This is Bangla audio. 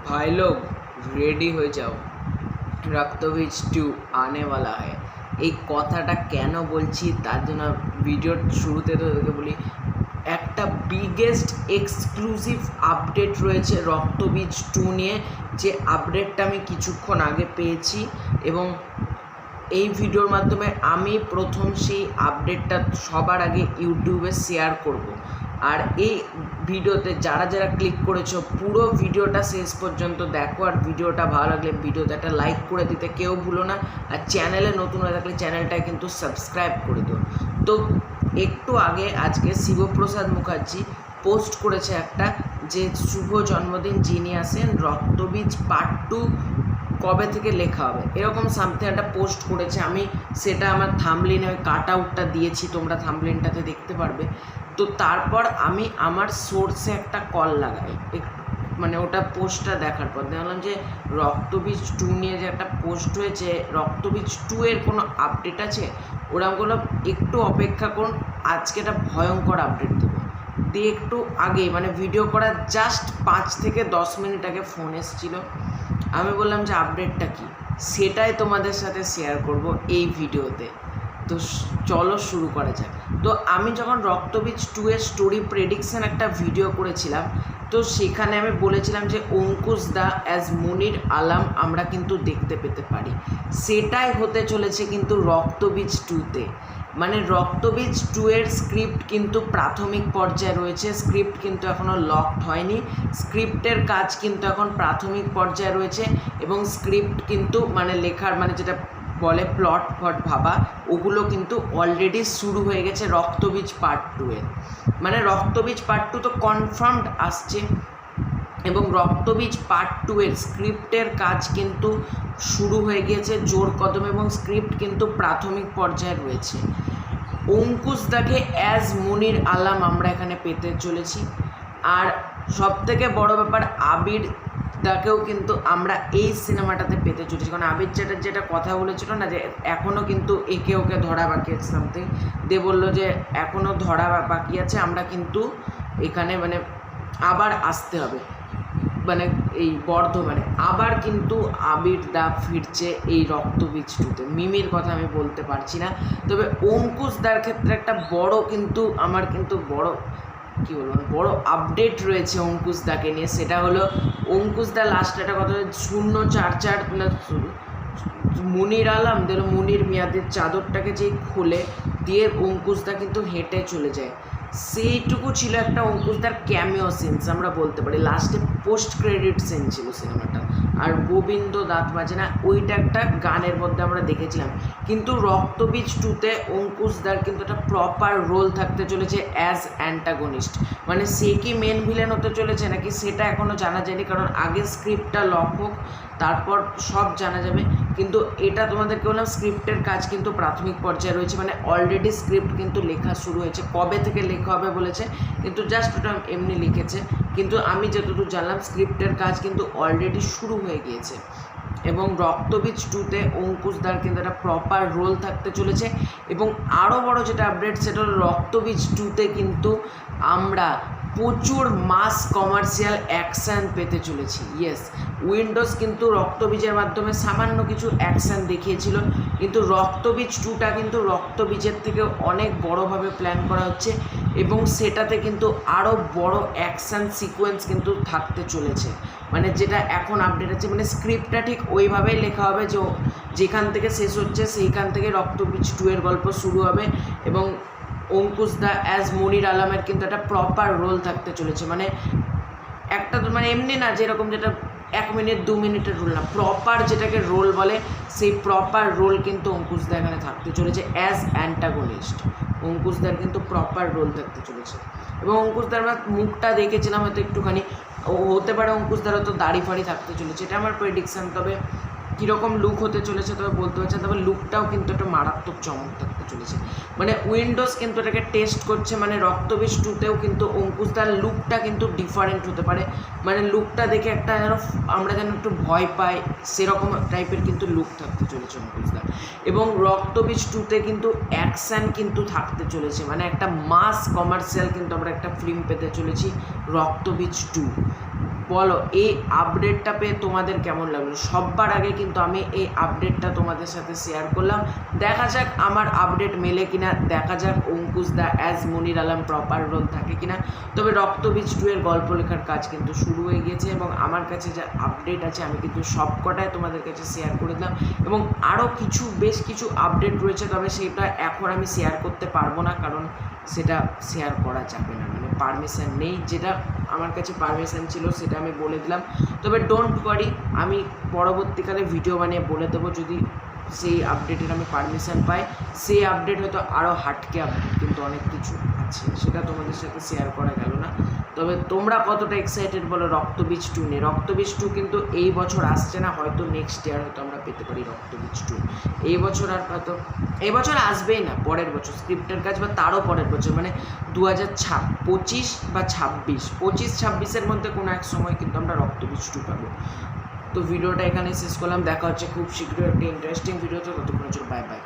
भाई लोग रेडी हो जाओ, রক্তবীজ 2 आने वाला है। এই কথাটা কেন বলছি তার জন্য ভিডিওর শুরুতে তো তোকে বলি, একটা বিগেস্ট এক্সক্লুসিভ আপডেট রয়েছে রক্তবীজ 2 নিয়ে, যে আপডেটটা আমি কিছুক্ষণ আগে পেয়েছি এবং এই ভিডিওর মাধ্যমে আমি প্রথম সেই আপডেটটা সবার আগে ইউটিউবে শেয়ার করব। আর এই ভিডিওতে যারা যারা ক্লিক করেছো পুরো ভিডিওটা শেষ পর্যন্ত দেখো, আর ভিডিওটা ভালো লাগলে ভিডিওতে একটা লাইক করে দিতে কেউ ভুলো না, আর চ্যানেলে নতুন হয়ে থাকলে চ্যানেলটা কিন্তু সাবস্ক্রাইব করে দিও। তো একটু আগে আজকে শিবপ্রসাদ মুখার্জি পোস্ট করেছে একটা, যে শুভ জন্মদিন যিনি আসেন রক্তবীজ পার্ট 2 কবে থেকে লেখা হবে, এরকম সামথিং একটা পোস্ট করেছে। আমি সেটা আমার থাম্বনেইলে কাট আউটটা দিয়েছি, তোমরা থাম্বনেইলটাতে দেখতে পারবে। তো তারপর আমি আমার সোর্সে একটা কল লাগাই, মানে ওটা পোস্টটা দেখার পর দেখলাম যে রক্তবীজ 2 নিয়ে যে একটা পোস্ট হয়েছে, রক্তবীজ 2 এর কোনো আপডেট আছে। ওরা বললো একটু অপেক্ষা করুন, আজকে একটা ভয়ঙ্কর আপডেট দেবো। দিয়ে একটু আগে মানে ভিডিও করার জাস্ট 5 থেকে 10 মিনিট আগে ফোন এসেছিলো। আমি বললাম যে আপডেটটা কী, সেটাই তোমাদের সাথে শেয়ার করব এই ভিডিওতে। তো চলো শুরু করা যাক। তো আমি যখন রক্তবীজ 2 এর স্টোরি প্রেডিকশান একটা ভিডিও করেছিলাম, তো সেখানে আমি বলেছিলাম যে অঙ্কুশ দা অ্যাজ মুনির আলম আমরা কিন্তু দেখতে পেতে পারি। সেটাই হতে চলেছে কিন্তু রক্তবীজ 2-তে। মানে রক্তবীজ 2 এর স্ক্রিপ্ট কিন্তু প্রাথমিক পর্যায়ে রয়েছে, স্ক্রিপ্ট কিন্তু এখনও লকড হয়নি, স্ক্রিপ্টের কাজ কিন্তু এখন প্রাথমিক পর্যায়ে রয়েছে এবং স্ক্রিপ্ট কিন্তু মানে লেখার মানে যেটা বলে প্লট ভাবা, ওগুলো কিন্তু অলরেডি শুরু হয়ে গেছে রক্তবীজ পার্ট 2 এর। মানে রক্তবীজ পার্ট 2 তো কনফার্মড আসছে এবং রক্তবীজ পার্ট 2 এর স্ক্রিপ্টের কাজ কিন্তু শুরু হয়ে গিয়েছে জোর কদমে এবং স্ক্রিপ্ট কিন্তু প্রাথমিক পর্যায়ে রয়েছে। অঙ্কুশ দাকে অ্যাজ মুনির আলম আমরা এখানে পেতে চলেছি। আর সবথেকে বড় ব্যাপার, আবির দাকেও কিন্তু আমরা এই সিনেমাটাতে পেতে চলেছি। কারণ আবির যেটা কথা বলেছিল না, যে এখনও কিন্তু একে ওকে ধরা বাকি আছে সামথিং, দিয়ে বললো যে এখনও ধরা বাকি আছে, আমরা কিন্তু এখানে মানে আবার আসতে হবে, মানে এই বর্ধমানে আবার কিন্তু আবির দা ফিরছে এই রক্তবীজ 2-তে। মিমির কথা আমি বলতে পারছি না, তবে অঙ্কুশ দার ক্ষেত্রে একটা বড় কিন্তু আমার কিন্তু বড় কী বলবো বড় আপডেট রয়েছে অঙ্কুশ দাকে নিয়ে। সেটা হলো অঙ্কুশ দা লাস্ট একটা কথা 044 না মুনির আলম দিল, মুনির মিয়াদের চাদরটাকে যেই খুলে দিয়ে অঙ্কুশ দা কিন্তু হেঁটে চলে যায়। সেইটুকু ছিল একটা অঙ্কুশদার ক্যামিও সিনস আমরা বলতে পারি, লাস্টে পোস্ট ক্রেডিট সিন ছিল সিনেমাটা। আর গোবিন্দ দাঁত বাজে না, ওইটা একটা গানের মধ্যে আমরা দেখেছিলাম। কিন্তু রক্তবীজ 2-তে অঙ্কুশদার কিন্তু একটা প্রপার রোল থাকতে চলেছে অ্যাজ অ্যান্টাগনিস্ট। মানে সে কি মেন ভিলেন হতে চলেছে নাকি সেটা এখনও জানা যায়নি, কারণ আগে স্ক্রিপ্টটা লক হোক তারপর সব জানা যাবে। কিন্তু এটা তোমাদেরকে বললাম স্ক্রিপ্টের কাজ কিন্তু প্রাথমিক পর্যায়ে রয়েছে, মানে অলরেডি স্ক্রিপ্ট কিন্তু লেখা শুরু হয়েছে। কবে থেকে লেখা হবে বলেছে, কিন্তু জাস্ট ওটা এমনি লিখেছে। কিন্তু আমি যতদূর জানলাম স্ক্রিপ্টের কাজ কিন্তু অলরেডি শুরু হয়ে গিয়েছে এবং রক্তবীজ 2-তে অঙ্কুশদার কিন্তু একটা প্রপার রোল থাকতে চলেছে। এবং আরও বড় যেটা আপডেট, সেটা হলো রক্তবীজ 2-তে কিন্তু আমরা প্রচুর মাস কমার্শিয়াল অ্যাকশান পেতে চলেছি। ইয়েস, উইন্ডোজ কিন্তু রক্তবীজের মাধ্যমে সামান্য কিছু অ্যাকশান দেখিয়েছিল, কিন্তু রক্তবীজ 2টা কিন্তু রক্তবীজের থেকে অনেক বড়োভাবে প্ল্যান করা হচ্ছে এবং সেটাতে কিন্তু আরও বড় অ্যাকশান সিকোয়েন্স কিন্তু থাকতে চলেছে। মানে যেটা এখন আপডেট আছে, মানে স্ক্রিপ্টটা ঠিক ওইভাবেই লেখা হবে যে যেখান থেকে শেষ হচ্ছে সেইখান থেকে রক্তবীজ 2 এর গল্প শুরু হবে এবং অঙ্কুশ দা অ্যাজ মুনির আলমের কিন্তু একটা প্রপার রোল থাকতে চলেছে। মানে একটা তো মানে এমনি না যেরকম যেটা 1 মিনিট 2 মিনিটের রোল না, প্রপার যেটাকে রোল বলে সেই প্রপার রোল কিন্তু অঙ্কুশ দা এখানে থাকতে চলেছে অ্যাজ অ্যান্টাগনিস্ট। অঙ্কুশ দার কিন্তু প্রপার রোল থাকতে চলেছে এবং অঙ্কুশ দার আমরা মুখটা দেখেছিলাম হয়তো একটুখানি, হতে পারে অঙ্কুশ দারও তো দাড়ি ফাড়ি থাকতে চলেছে, এটা আমার প্রেডিকশান। তবে কীরকম লুক হতে চলেছে তবে বলতে পারছে, তবে লুকটাও কিন্তু একটা মারাত্মক চমক থাকতে চলেছে। মানে উইন্ডোজ কিন্তু এটাকে টেস্ট করছে, মানে রক্তবীজ 2-তেও কিন্তু অঙ্কুশদার লুকটা কিন্তু ডিফারেন্ট হতে পারে। মানে লুকটা দেখে একটা যেন আমরা যেন একটু ভয় পাই সেরকম টাইপের কিন্তু লুক থাকতে চলেছে অঙ্কুশদার। এবং রক্তবীজ 2-তে কিন্তু অ্যাকশান কিন্তু থাকতে চলেছে, মানে একটা মাস কমার্শিয়াল কিন্তু আমরা একটা ফিল্ম পেতে চলেছি রক্তবীজ 2। বলো এই আপডেটটা পেয়ে তোমাদের কেমন লাগলো। সবার আগে কিন্তু আমি এই আপডেটটা তোমাদের সাথে শেয়ার করলাম। দেখা যাক আমার আপডেট মেলে কিনা, দেখা যাক অঙ্কুশ দা অ্যাজ মনির আলম প্রপার রোল থাকে কিনা। তবে রক্তবীজ 2 এর গল্প লেখার কাজ কিন্তু শুরু হয়ে গিয়েছে এবং আমার কাছে যা আপডেট আছে আমি কিন্তু সবকটাই তোমাদের কাছে শেয়ার করে দিলাম। এবং আরও বেশ কিছু আপডেট রয়েছে, তবে সেটা এখন আমি শেয়ার করতে পারবো না, কারণ সেটা শেয়ার করা যাবে না, মানে পারমিশন নেই। যেটা আমার কাছে পারমিশন ছিল সেটা আমি বলে দিলাম। তবে ডোন্ট ওয়ারি, আমি পরবর্তীকালে ভিডিও বানিয়ে বলে দেবো যদি সেই আপডেটের আমি পারমিশন পাই। সেই আপডেট হয়তো আরও হাটকে আপডেট কিন্তু অনেক কিছু আছে, সেটা তোমাদের সাথে শেয়ার করা গেল না। তবে তোমরা কতটা এক্সাইটেড বলো রক্তবীজ 2 নিয়ে। রক্তবীজ 2 কিন্তু এই বছর আসছে না, হয়তো নেক্সট ইয়ার হয়তো আমরা পেতে পারি রক্তবীজ 2। এই বছর আর হয়তো এই বছর আসবেই না, পরের বছর স্ক্রিপ্টের কাজ বা তারও পরের বছর, মানে 2025 বা 26-26-এর মধ্যে কোনো এক সময় কিন্তু আমরা রক্তবীজ 2 পাবো। তো ভিডিওটা এখানে শেষ করলাম, দেখা হচ্ছে খুব শীঘ্রই একটা ইন্টারেস্টিং ভিডিওতে। ততক্ষণের জন্য বাই বাই।